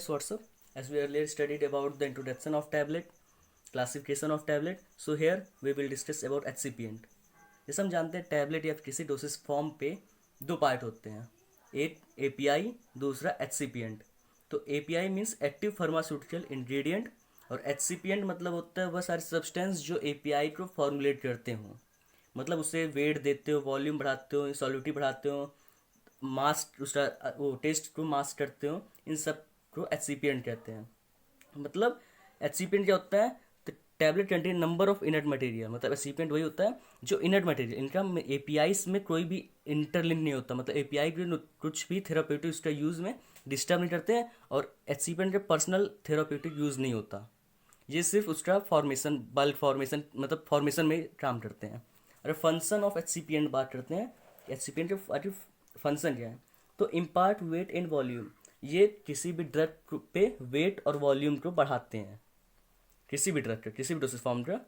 what's up? As we earlier studied about the introduction of tablet, classification of tablet, so here we will discuss about HCPNT. जैसे हम जानते हैं tablet या किसी doses form पे दो पार्ट होते हैं, एक एपीआई, दूसरा HCPNT. तो API means active pharmaceutical ingredient और HCPNT मतलब होता है वह सारे सब्सटेंस जो एपीआई को फॉर्मुलेट करते हो, मतलब उसे वेट देते हो, वॉल्यूम बढ़ाते हो, सॉल्युटी बढ़ाते हो, मास उसका वो टेस्ट को मास करते हो, इन सब को HCPNT कहते हैं. मतलब HCPNT क्या होता है? तो tablet contain number of inert material. मतलब HCPNT वही होता है जो इनर्ट मटेरियल, इनका एपीआईस में कोई भी इंटरलिंक नहीं होता. मतलब एपीआई के कुछ भी थेरापेटिक उसका यूज़ में डिस्टर्ब नहीं करते हैं और HCPNT का पर्सनल थेरापेटिक यूज़ नहीं होता. ये सिर्फ उसका फॉर्मेशन, बल्क फॉर्मेशन, मतलब फॉर्मेशन में काम करते हैं. अगर फंक्शन ऑफ HCPNT बात करते हैं, HCPNT का फंक्शन क्या है? तो इम्पार्ट वेट एंड वॉल्यूम. ये किसी भी ड्रग पे वेट और वॉल्यूम को बढ़ाते हैं. किसी भी ड्रग का, किसी भी डोसेज फॉर्म का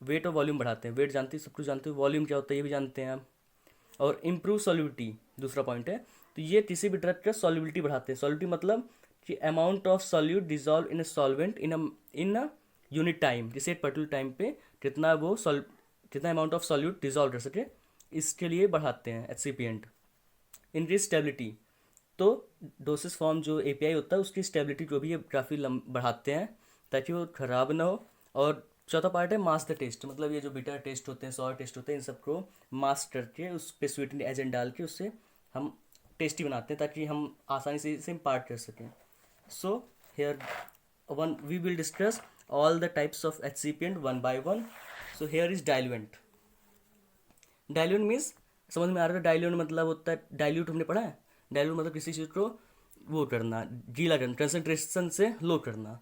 वेट और वॉल्यूम बढ़ाते हैं. वेट जानते हैं, सब कुछ जानते हो, वॉल्यूम क्या होता है ये भी जानते हैं आप. और इम्प्रूव सॉल्युबिलिटी दूसरा पॉइंट है. तो ये किसी भी ड्रग का सॉल्युबिलिटी बढ़ाते हैं. सॉल्युबिलिटी मतलब कि amount of solute dissolve in a solvent in a unit time. किसी एक पर्टिकुलर टाइम पे कितना अमाउंट ऑफ सॉल्यूट डिजॉल्व कर सके, इसके लिए बढ़ाते हैं HCPNT. Increase stability. तो डोसेस फॉर्म जो एपीआई होता है उसकी स्टेबिलिटी को भी ये काफ़ी बढ़ाते हैं ताकि वो ख़राब ना हो. और चौथा पार्ट है मास द टेस्ट. मतलब ये जो बीटा टेस्ट होते हैं, सॉर टेस्ट होते हैं, इन सबको मास करके उस पर स्वीटनिंग एजेंट डाल के उससे हम टेस्टी बनाते हैं ताकि हम आसानी से इसे इम्पार्ट कर सकें. So here one we will discuss all the types of HCPNT one by one. So here is diluent. Diluent means समझ में आ रहा है? डाइल्यूएंट मतलब होता है, डाइल्यूट हमने पढ़ा है. डाइल्यूट मतलब किसी चीज़ को वो करना, गीला करना, कंसनट्रेशन से लो करना.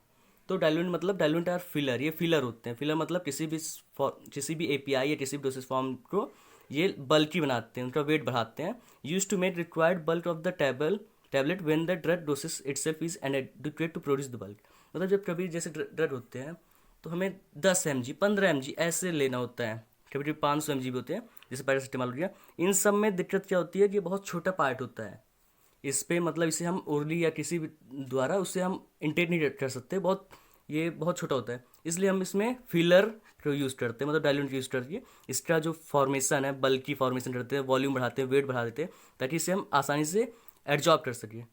तो डाइल्यूट मतलब डाइल्यूट आर फिलर. ये फिलर होते हैं. फिलर मतलब किसी भी एपीआई या किसी भी डोसेज फॉर्म को ये बल्कि बनाते हैं, उनका वेट बढ़ाते हैं. Use to make required bulk of the tablet when the drug dosage itself is inadequate to produce the bulk. मतलब जब कभी जैसे ड्रग होते हैं तो हमें 10 mg 15 mg ऐसे लेना होता है. कभी कभी 500 mg भी होते हैं, जैसे पैरासिटामोल हो गया. इन सब में दिक्कत क्या होती है कि ये बहुत छोटा पार्ट होता है. इस पे मतलब इसे हम ओरली या किसी भी द्वारा उसे हम इंटेक नहीं कर सकते. ये बहुत छोटा होता है, इसलिए हम इसमें फिलर को यूज़ करते हैं, मतलब डाइल्यूट यूज़ करके इसका जो फॉर्मेशन है, बल्कि फॉर्मेशन करते हैं, वॉल्यूम बढ़ाते हैं, वेट बढ़ा देते हैं ताकि इसे हम आसानी से एब्जॉर्ब कर सकें.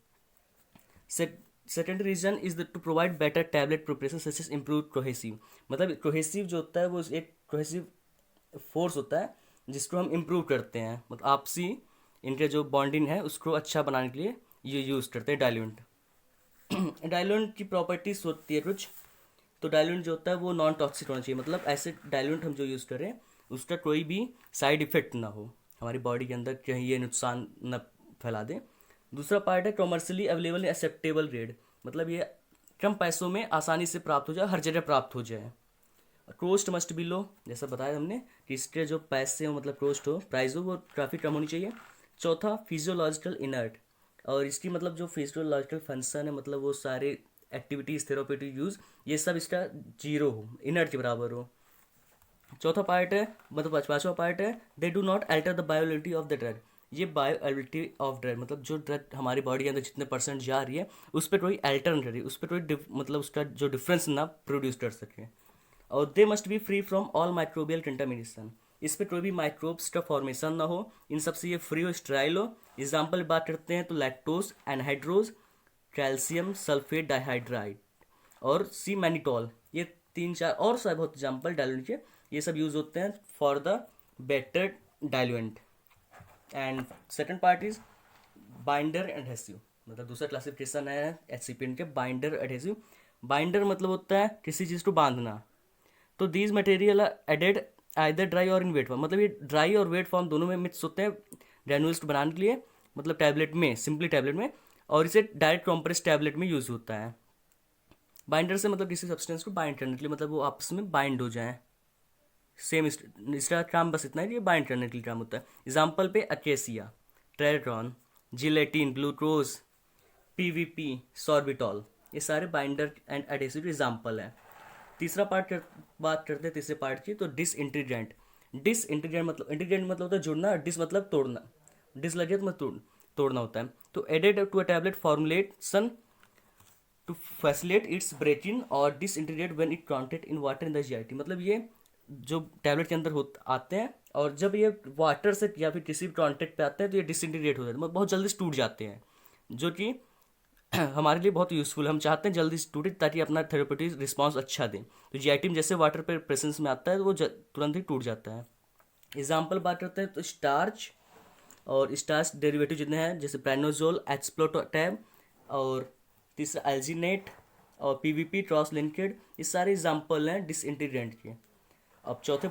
Second reason is to provide better tablet preparation such as improve cohesive. मतलब कोहेसिव जो होता है वो एक कोहेसिव फोर्स होता है जिसको हम इम्प्रूव करते हैं. मतलब आपसी इनके जो बॉन्डिंग है उसको अच्छा बनाने के लिए ये यूज़ करते हैं डाइल्यूएंट. डाइल्यूएंट की प्रॉपर्टीज होती है कुछ. तो डाइल्यूएंट जो होता है वो नॉन टॉक्सिक होना चाहिए. मतलब ऐसे डाइल्यूएंट हम जो यूज़ करें उसका कोई भी साइड इफेक्ट ना हो, हमारी बॉडी के अंदर कहीं ये नुकसान न फैला दे. दूसरा पार्ट है कॉमर्शियली अवेलेबल एक्सेप्टेबल रेट. मतलब ये कम पैसों में आसानी से प्राप्त हो जाए, हर जगह प्राप्त हो जाए. कॉस्ट मस्ट बी लो. जैसा बताया हमने कि इसके जो पैसे हो, मतलब कॉस्ट हो, प्राइस हो, वो काफ़ी कम होनी चाहिए. चौथा फिजियोलॉजिकल इनर्ट. और इसकी मतलब जो फिजियोलॉजिकल फंक्शन है, मतलब वो सारे एक्टिविटीज़, थेरापेटिक यूज़, ये सब इसका जीरो हो, इनर्ट के बराबर हो. चौथा पार्ट है, मतलब पाँचवा पार्ट है, they do not alter the bioavailability of the drug. ये बायोएबिलिटी ऑफ ड्रग मतलब जो ड्रग हमारी बॉडी के अंदर जितने परसेंट जा रही है उस पर कोई अल्टर नहीं करी, उस पर कोई मतलब उसका जो डिफरेंस ना प्रोड्यूस कर सके. और they must be free from all microbial contamination. इस पर कोई भी माइक्रोब्स का फॉर्मेशन ना हो, इन सबसे ये फ्री हो, स्टेराइल हो. एग्जाम्पल बात करते हैं तो लैक्टोज, एनहाइड्रोज, कैल्शियम सल्फेट डाइहाइड्राइड और सी मैनिटॉल. ये 3-4 और सब बहुत एग्जाम्पल डाइल्यूएंट के, ये सब यूज होते हैं for the better diluent. And second part is binder adhesive. मतलब दूसरा क्लासिफिकेशन है HCPNT के, बाइंडर एडहेसिव. बाइंडर मतलब होता है किसी चीज़ को बांधना. तो these material added either dry और इन वेट फॉर्म. मतलब ये ड्राई और वेट फॉर्म दोनों में मिक्स होते हैं ग्रैनुल्स बनाने के लिए, मतलब टैबलेट में, सिंपली टैबलेट में. और इसे डायरेक्ट कॉम्प्रेस टैबलेट में यूज़ होता है. बाइंडर से मतलब किसी सब्सटेंस को बाइंड करने के लिए, मतलब वो आपस में बाइंड हो जाए. सेम इसका काम बस इतना है, ये बाइंड करने के लिए काम होता है. एग्जाम्पल पे अकेसिया, ट्रेट्रॉन, जिलेटिन, ग्लूकोज, PVP, सॉर्बिटॉल, ये सारे बाइंडर एंड एडेसिव एग्जाम्पल हैं. तीसरा पार्ट बात करते हैं तीसरे पार्ट की. तो डिसइंटीग्रेंट. डिसइंटीग्रेंट मतलब, इंटीग्रेंट मतलब होता है जुड़ना, डिस मतलब तोड़ना, डिस लगे तो मतलब तोड़ना होता है. तो added to a tablet formulation to facilitate its breaking और disintegrate when it contact in water in the GIT. मतलब ये जो टैबलेट के अंदर आते हैं और जब ये वाटर से या फिर किसी भी कांटेक्ट पे आते हैं तो ये डिसइंटीग्रेट हो जाते हैं, मतलब बहुत जल्दी से टूट जाते हैं, जो कि हमारे लिए बहुत यूज़फुल है। हम चाहते हैं जल्दी से टूटे ताकि अपना थेरेप्यूटिक रिस्पांस अच्छा दें। तो जीआईटी में जैसे वाटर पे प्रेजेंस में आता है तो वो तुरंत ही टूट जाता है। एग्जाम्पल बात करते हैं तो स्टार्च और स्टार्च डेरिवेटिव जितने हैं जैसे प्राइनोजोल, एस्प्लोटैब और तीसरा एल्जीनेट और पीवीपी, ट्रॉसलिंकेड, ये सारे एग्जाम्पल हैं डिसइंटीग्रेंट के। अब चौथे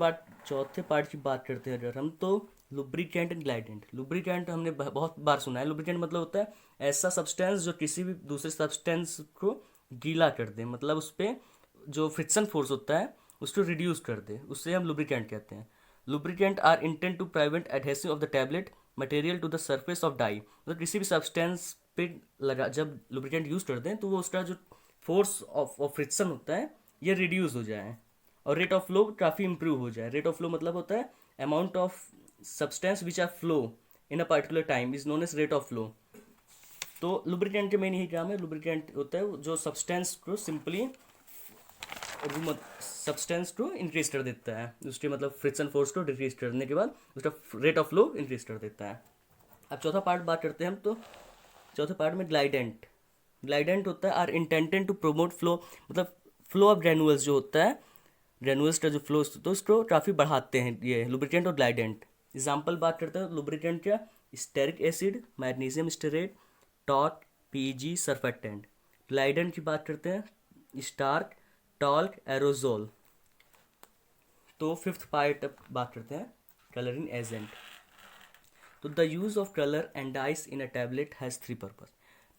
पार्ट की बात करते हैं अगर हम, तो लुब्रिकेंट एंड ग्लाइडेंट। लुब्रिकेंट हमने बहुत बार सुना है। लुब्रिकेंट मतलब होता है ऐसा सब्सटेंस जो किसी भी दूसरे सब्सटेंस को गीला कर दे, मतलब उस पर जो फ्रिक्शन फोर्स होता है उसको रिड्यूस कर दे, उससे हम लुब्रिकेंट कहते हैं। Lubricant are intent to prevent adhesive of the tablet material to the surface of die. मतलब किसी भी सब्सटेंस पे लगा जब लुब्रिकेंट यूज करते हैं तो वो उसका जो फोर्स ऑफ फ्रिक्शन होता है ये रिड्यूस हो जाए और रेट ऑफ फ्लो काफ़ी इंप्रूव हो जाए। रेट ऑफ फ्लो मतलब होता है amount of substance which are flow in a particular time is known as rate of flow. तो लुब्रिकेंट के मेन यही काम है। लुब्रिकेंट होता है जो सब्सटेंस को सिंपली सब्सटेंस को इंक्रीज कर देता है, उसके मतलब फ्रिक्शन फोर्स को डिक्रीज करने के बाद उसका रेट ऑफ फ्लो इंक्रीज कर देता है। अब चौथा पार्ट बात करते हैं हम, तो चौथे पार्ट में ग्लाइडेंट। ग्लाइडेंट होता है are intended to promote flow, मतलब फ्लो ऑफ ग्रेनुअल्स जो होता है, ग्रेनुअल्स का जो फ्लो तो उसको काफ़ी बढ़ाते हैं ये लुब्रिकेंट और ग्लाइडेंट। एग्जाम्पल बात करते हैं लुब्रिकेंट क्या, stearic acid, magnesium stearate, taught, PG, surfactant. Glidant की बात करते हैं स्टार्क, टॉल्क, एरोजोल। तो फिफ्थ पार्ट बात करते हैं कलरिंग एजेंट। तो the use of colour and dice in a tablet has three purpose.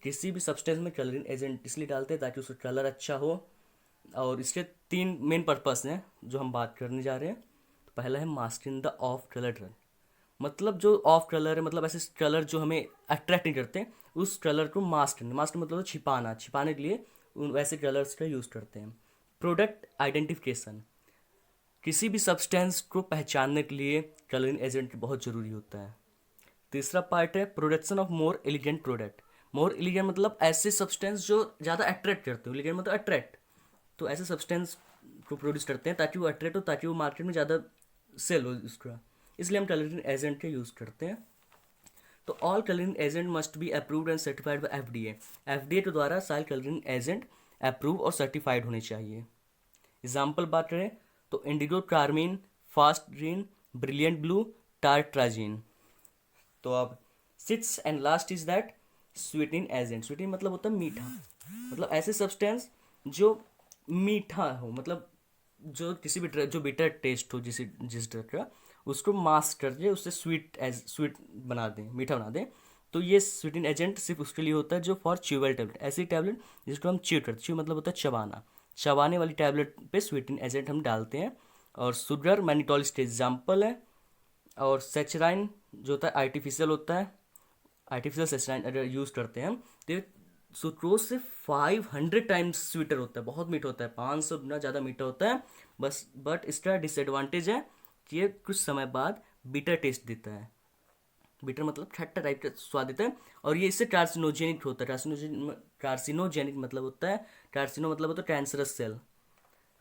किसी भी सब्सटेंस में कलरिंग एजेंट इसलिए डालते हैं ताकि उसका कलर अच्छा हो, और इसके तीन मेन पर्पस हैं जो हम बात करने जा रहे हैं। तो पहला है masking the of colour drug, मतलब जो ऑफ कलर है, मतलब ऐसे कलर जो हमें अट्रैक्ट नहीं करते उस कलर को मास्क करना। मास्क मतलब छिपाने के लिए उन वैसे कलर्स का यूज़ करते हैं। प्रोडक्ट आइडेंटिफिकेशन, किसी भी सब्सटेंस को पहचानने के लिए कलरिंग एजेंट बहुत ज़रूरी होता है। तीसरा पार्ट है production of more elegant product. More elegant मतलब ऐसे सब्सटेंस जो ज़्यादा अट्रैक्ट करते हो, एलिगेंट मतलब अट्रैक्ट, तो ऐसे सब्सटेंस को प्रोड्यूस करते हैं ताकि वो अट्रैक्ट हो, ताकि वो मार्केट में ज़्यादा सेल हो उसका, इसलिए हम कलरिंग एजेंट का यूज़ करते हैं। तो all colouring agent must be approved and certified by FDA. FDA के द्वारा सारे कलरिंग एजेंट अप्रूव और सर्टिफाइड होने चाहिए। एग्जाम्पल बात करें तो indigo carmine, fast green, brilliant blue, tartrazine. तो अब six and last is that sweetening agent. Sweetening मतलब होता है मीठा, मतलब ऐसे सब्सटेंस जो मीठा हो, मतलब जो किसी भी जो बिटर टेस्ट हो जिस ड्रग का, उसको मास्क कर दे, उससे स्वीट बना दें, मीठा बना दें। तो ये स्वीटनिंग एजेंट सिर्फ उसके लिए होता है जो फॉर च्यूबल टैबलेट, ऐसी टैबलेट जिसको हम च्यू करते, च्यू मतलब होता है चबाना, चबाने वाली टैबलेट पे स्वीटनिंग एजेंट हम डालते हैं। और शुगर मैनिटोल इसके एग्जाम्पल है। और सेचराइन जो होता है आर्टिफिशियल होता है, आर्टिफिशियल सेचराइन अगर यूज़ करते हैं हम तो सुक्रोज से 500 टाइम्स स्वीटर होता है, बहुत मीठा होता है, 500 गुना ज़्यादा मीठा होता है। बस बट इसका डिसएडवांटेज है कि ये कुछ समय बाद बिटर टेस्ट देता है। बिटर मतलब खट्टा टाइप का स्वाद देता है, और ये इससे कार्सिनोजेनिक होता है। कार्सिनोजेनिक मतलब होता है, कार्सिनो मतलब होता है कैंसरस सेल,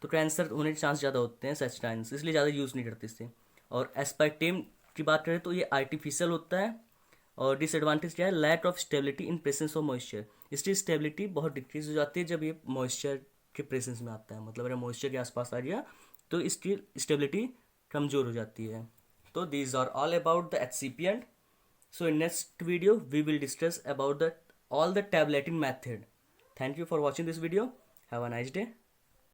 तो कैंसर होने के चांस ज़्यादा होते हैं सेस्टाइन्स, इसलिए ज़्यादा यूज़ नहीं करते इससे। और एस्पार्टेम की बात करें तो ये आर्टिफिशियल होता है, और डिसएडवांटेज क्या है, lack of stability in presence of moisture. इसकी स्टेबिलिटी बहुत डिक्रीज हो जाती है जब ये मॉइस्चर के प्रेजेंस में आता है, मतलब अगर मॉइस्चर के आसपास आ गया तो इसकी स्टेबिलिटी कमज़ोर हो जाती है। तो these are all about the excipient. So in next video we will discuss about the all the tableting method. Thank you for watching this video. Have a nice day.